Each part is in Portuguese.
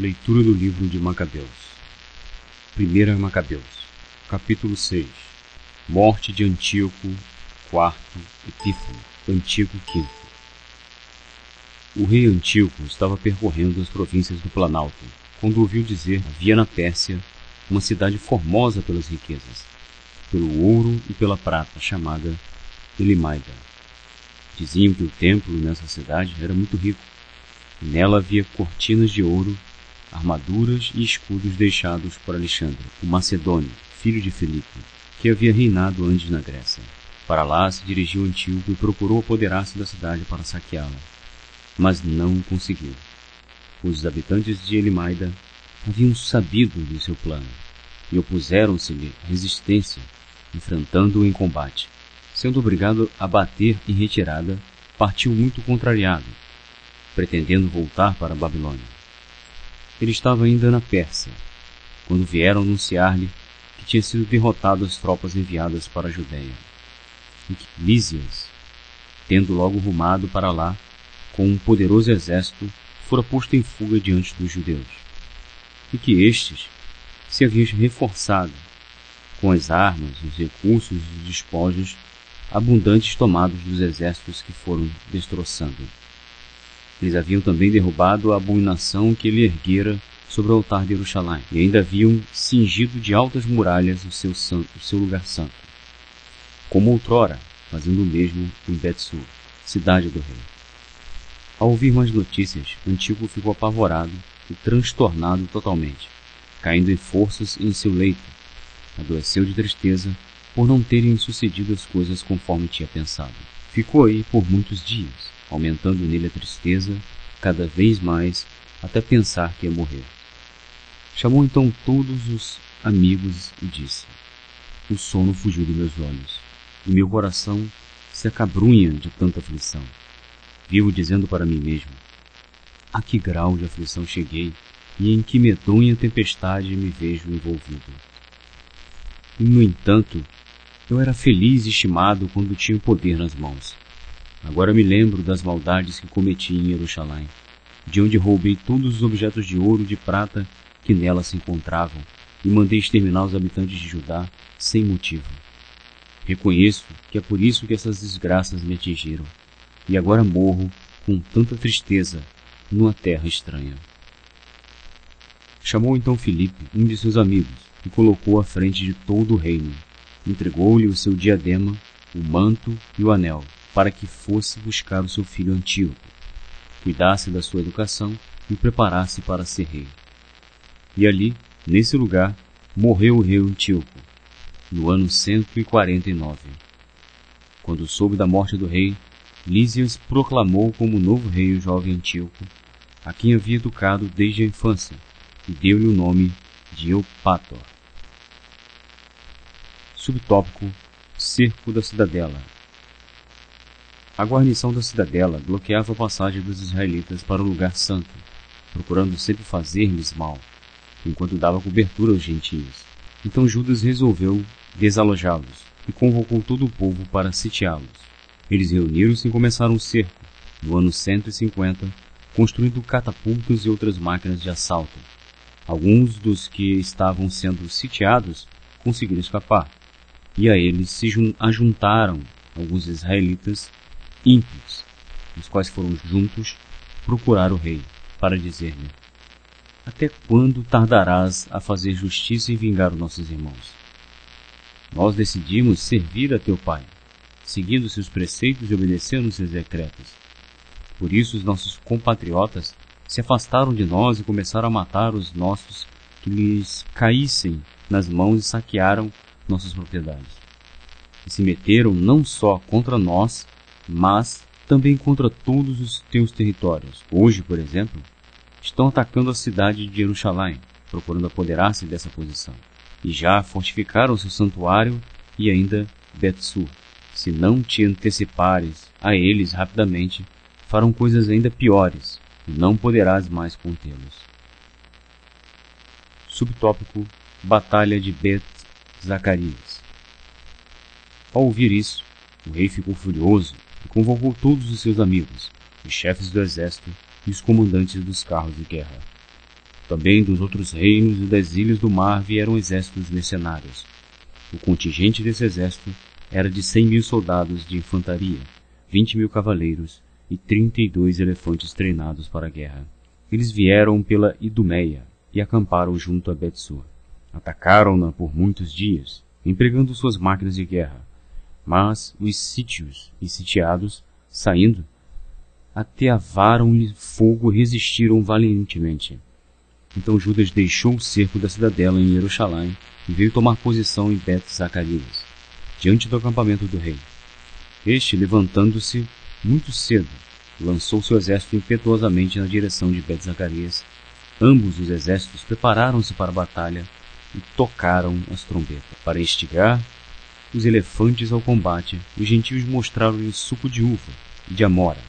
Leitura do livro de Macabeus. 1 Macabeus, capítulo 6. Morte de Antíoco IV Epífano, Antíoco V. O rei Antíoco estava percorrendo as províncias do Planalto, quando ouviu dizer que havia na Pérsia uma cidade formosa pelas riquezas, pelo ouro e pela prata, chamada Elimaida. Diziam que o templo nessa cidade era muito rico, e nela havia cortinas de ouro, armaduras e escudos deixados por Alexandre, o macedônio, filho de Filipe, que havia reinado antes na Grécia. Para lá se dirigiu Antíoco e procurou apoderar-se da cidade para saqueá-la, mas não conseguiu. Os habitantes de Elimaida haviam sabido do seu plano e opuseram-se-lhe resistência, enfrentando-o em combate. Sendo obrigado a bater em retirada, partiu muito contrariado, pretendendo voltar para a Babilônia. Ele estava ainda na Pérsia, quando vieram anunciar-lhe que tinha sido derrotado as tropas enviadas para a Judéia, e que Lísias, tendo logo rumado para lá com um poderoso exército, fora posto em fuga diante dos judeus, e que estes se haviam reforçado com as armas, os recursos e os despojos abundantes tomados dos exércitos que foram destroçando. Eles haviam também derrubado a abominação que ele erguera sobre o altar de Jerusalém, e ainda haviam cingido de altas muralhas o seu lugar santo, como outrora, fazendo o mesmo em Bet-sur, cidade do rei. Ao ouvir mais notícias, Antíoco ficou apavorado e transtornado totalmente, caindo em forças em seu leito. Adoeceu de tristeza por não terem sucedido as coisas conforme tinha pensado. Ficou aí por muitos dias, aumentando nele a tristeza cada vez mais, até pensar que ia morrer. Chamou então todos os amigos e disse: o sono fugiu de meus olhos, e meu coração se acabrunha de tanta aflição. Vivo dizendo para mim mesmo: a que grau de aflição cheguei, e em que medonha tempestade me vejo envolvido. E, no entanto, eu era feliz e estimado quando tinha o poder nas mãos. Agora me lembro das maldades que cometi em Jerusalém, de onde roubei todos os objetos de ouro e de prata que nela se encontravam, e mandei exterminar os habitantes de Judá sem motivo. Reconheço que é por isso que essas desgraças me atingiram, e agora morro com tanta tristeza numa terra estranha. Chamou então Filipe, um de seus amigos, e colocou à frente de todo o reino. Entregou-lhe o seu diadema, o manto e o anel, para que fosse buscar o seu filho Antíoco, cuidasse da sua educação e preparasse para ser rei. E ali, nesse lugar, morreu o rei Antíoco, no ano 149. Quando soube da morte do rei, Lísias proclamou como novo rei o jovem Antíoco, a quem havia educado desde a infância, e deu-lhe o nome de Eupator. Subtópico: Cerco da cidadela. A guarnição da cidadela bloqueava a passagem dos israelitas para o lugar santo, procurando sempre fazer-lhes mal, enquanto dava cobertura aos gentios. Então Judas resolveu desalojá-los e convocou todo o povo para sitiá-los. Eles reuniram-se e começaram o cerco, no ano 150, construindo catapultas e outras máquinas de assalto. Alguns dos que estavam sendo sitiados conseguiram escapar, e a eles se ajuntaram alguns israelitas ímpios, os quais foram juntos procurar o rei, para dizer-lhe: até quando tardarás a fazer justiça e vingar os nossos irmãos? Nós decidimos servir a teu pai, seguindo seus preceitos e obedecendo seus decretos. Por isso os nossos compatriotas se afastaram de nós e começaram a matar os nossos que lhes caíssem nas mãos e saquearam nossas propriedades. E se meteram não só contra nós, mas também contra todos os teus territórios. Hoje, por exemplo, estão atacando a cidade de Jerusalém, procurando apoderar-se dessa posição. E já fortificaram seu santuário e ainda Bet-sur. Se não te antecipares a eles rapidamente, farão coisas ainda piores, e não poderás mais contê-los. Subtópico: Batalha de Bet-Zacarias. Ao ouvir isso, o rei ficou furioso e convocou todos os seus amigos, os chefes do exército e os comandantes dos carros de guerra. Também dos outros reinos e das ilhas do mar vieram exércitos mercenários. O contingente desse exército era de 100.000 soldados de infantaria, 20.000 cavaleiros e 32 elefantes treinados para a guerra. Eles vieram pela Idumeia e acamparam junto a Bet-sur. Atacaram-na por muitos dias, empregando suas máquinas de guerra. Mas os sítios e sitiados, saindo, ateavaram-lhe fogo e resistiram valientemente. Então Judas deixou o cerco da cidadela em Jerusalém e veio tomar posição em Bet-Zacarias, diante do acampamento do rei. Este, levantando-se muito cedo, lançou seu exército impetuosamente na direção de Bet-Zacarias. Ambos os exércitos prepararam-se para a batalha e tocaram as trombetas. Para instigar os elefantes ao combate, os gentios mostraram-lhes suco de uva e de amora.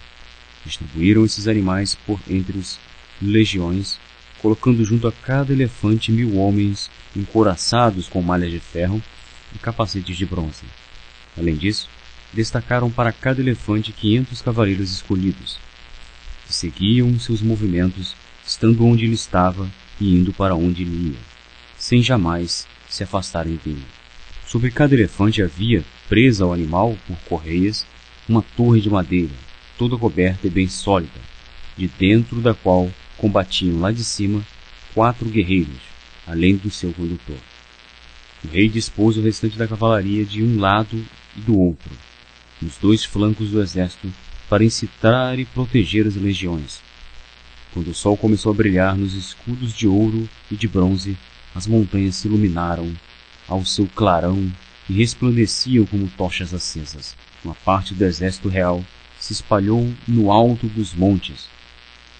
Distribuíram esses animais por entre os legiões, colocando junto a cada elefante 1.000 homens encouraçados com malhas de ferro e capacetes de bronze. Além disso, destacaram para cada elefante 500 cavaleiros escolhidos, que seguiam seus movimentos, estando onde ele estava e indo para onde ele ia, sem jamais se afastarem dele. Sobre cada elefante havia, presa ao animal por correias, uma torre de madeira, toda coberta e bem sólida, de dentro da qual combatiam lá de cima 4 guerreiros, além do seu condutor. O rei dispôs o restante da cavalaria de um lado e do outro, nos 2 flancos do exército, para incitar e proteger as legiões. Quando o sol começou a brilhar nos escudos de ouro e de bronze, as montanhas se iluminaram ao seu clarão e resplandeciam como tochas acesas. Uma parte do exército real se espalhou no alto dos montes,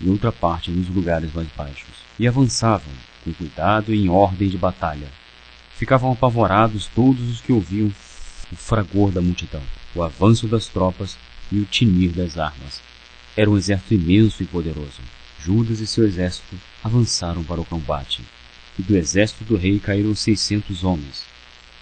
e outra parte nos lugares mais baixos, e avançavam, com cuidado e em ordem de batalha. Ficavam apavorados todos os que ouviam o fragor da multidão, o avanço das tropas e o tinir das armas. Era um exército imenso e poderoso. Judas e seu exército avançaram para o combate, e do exército do rei caíram 600 homens.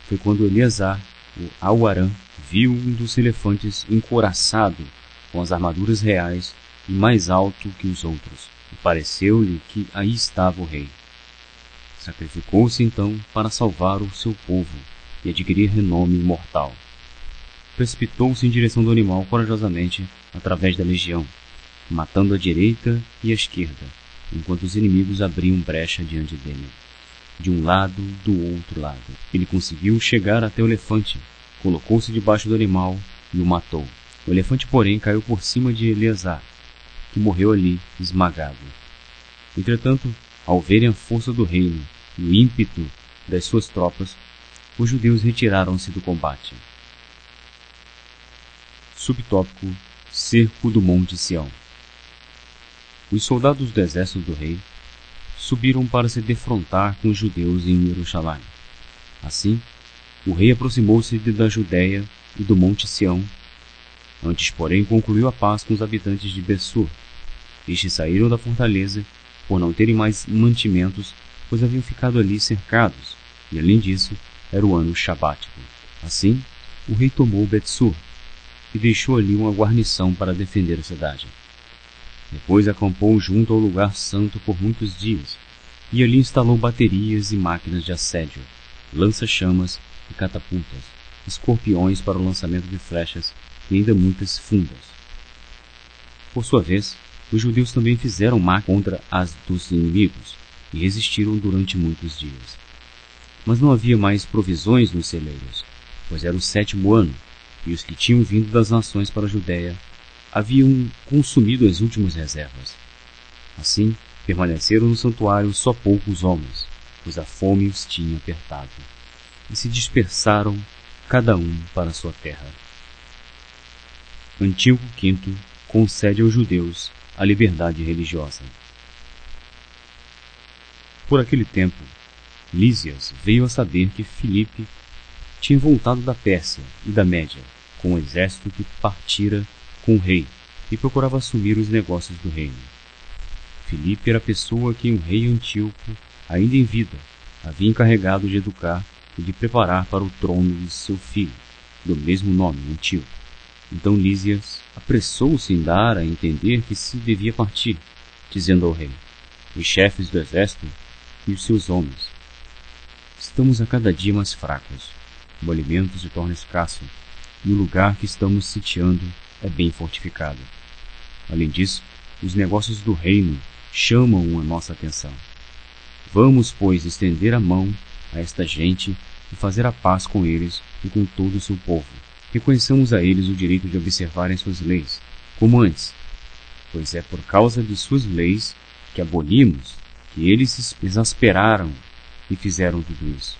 Foi quando Eleazar, o Auarã, viu um dos elefantes encouraçado com as armaduras reais e mais alto que os outros, e pareceu-lhe que aí estava o rei. Sacrificou-se então para salvar o seu povo e adquirir renome imortal. Precipitou-se em direção do animal corajosamente através da legião, matando à direita e à esquerda, enquanto os inimigos abriam brecha diante dele, de um lado do outro lado. Ele conseguiu chegar até o elefante, colocou-se debaixo do animal e o matou. O elefante, porém, caiu por cima de Eleazar, que morreu ali, esmagado. Entretanto, ao verem a força do reino e o ímpeto das suas tropas, os judeus retiraram-se do combate. Subtópico: Cerco do Monte Sião. Os soldados do exército do rei subiram para se defrontar com os judeus em Jerusalém. Assim, o rei aproximou-se da Judéia e do Monte Sião. Antes, porém, concluiu a paz com os habitantes de Bet-sur. Estes saíram da fortaleza por não terem mais mantimentos, pois haviam ficado ali cercados, e além disso, era o ano sabático. Assim, o rei tomou Bet-sur e deixou ali uma guarnição para defender a cidade. Depois acampou junto ao lugar santo por muitos dias, e ali instalou baterias e máquinas de assédio, lança-chamas e catapultas, escorpiões para o lançamento de flechas e ainda muitas fundas. Por sua vez, os judeus também fizeram máquinas contra as dos inimigos e resistiram durante muitos dias. Mas não havia mais provisões nos celeiros, pois era o 7º ano, e os que tinham vindo das nações para a Judéia haviam consumido as últimas reservas. Assim, permaneceram no santuário só poucos homens, pois a fome os tinha apertado, e se dispersaram, cada um para sua terra. Antíoco V concede aos judeus a liberdade religiosa. Por aquele tempo, Lísias veio a saber que Filipe tinha voltado da Pérsia e da Média, com um exército que partira com o rei e procurava assumir os negócios do reino. Filipe era a pessoa que o rei Antíoco, ainda em vida, havia encarregado de educar e de preparar para o trono de seu filho, do mesmo nome, Antíoco. Então Lísias apressou-se em dar a entender que se devia partir, dizendo ao rei: os chefes do exército e os seus homens. Estamos a cada dia mais fracos. O alimento se torna escasso e o lugar que estamos sitiando é bem fortificado. Além disso, os negócios do reino chamam a nossa atenção. Vamos, pois, estender a mão a esta gente e fazer a paz com eles e com todo o seu povo. Reconheçamos a eles o direito de observarem suas leis, como antes, pois é por causa de suas leis que abolimos que eles se exasperaram e fizeram tudo isso.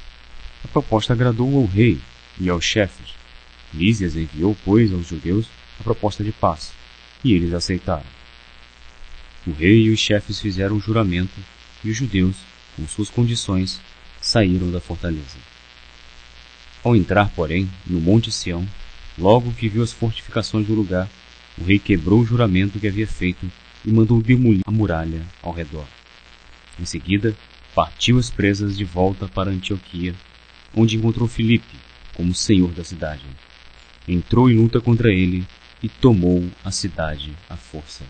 A proposta agradou ao rei e aos chefes. Lísias enviou, pois, aos judeus a proposta de paz, e eles aceitaram. O rei e os chefes fizeram um juramento, e os judeus, com suas condições, saíram da fortaleza. Ao entrar, porém, no Monte Sião, logo que viu as fortificações do lugar, o rei quebrou o juramento que havia feito e mandou demolir a muralha ao redor. Em seguida, partiu as presas de volta para Antioquia, onde encontrou Filipe como senhor da cidade. Entrou em luta contra ele e tomou a cidade à força.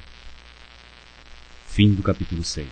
Fim do capítulo 6.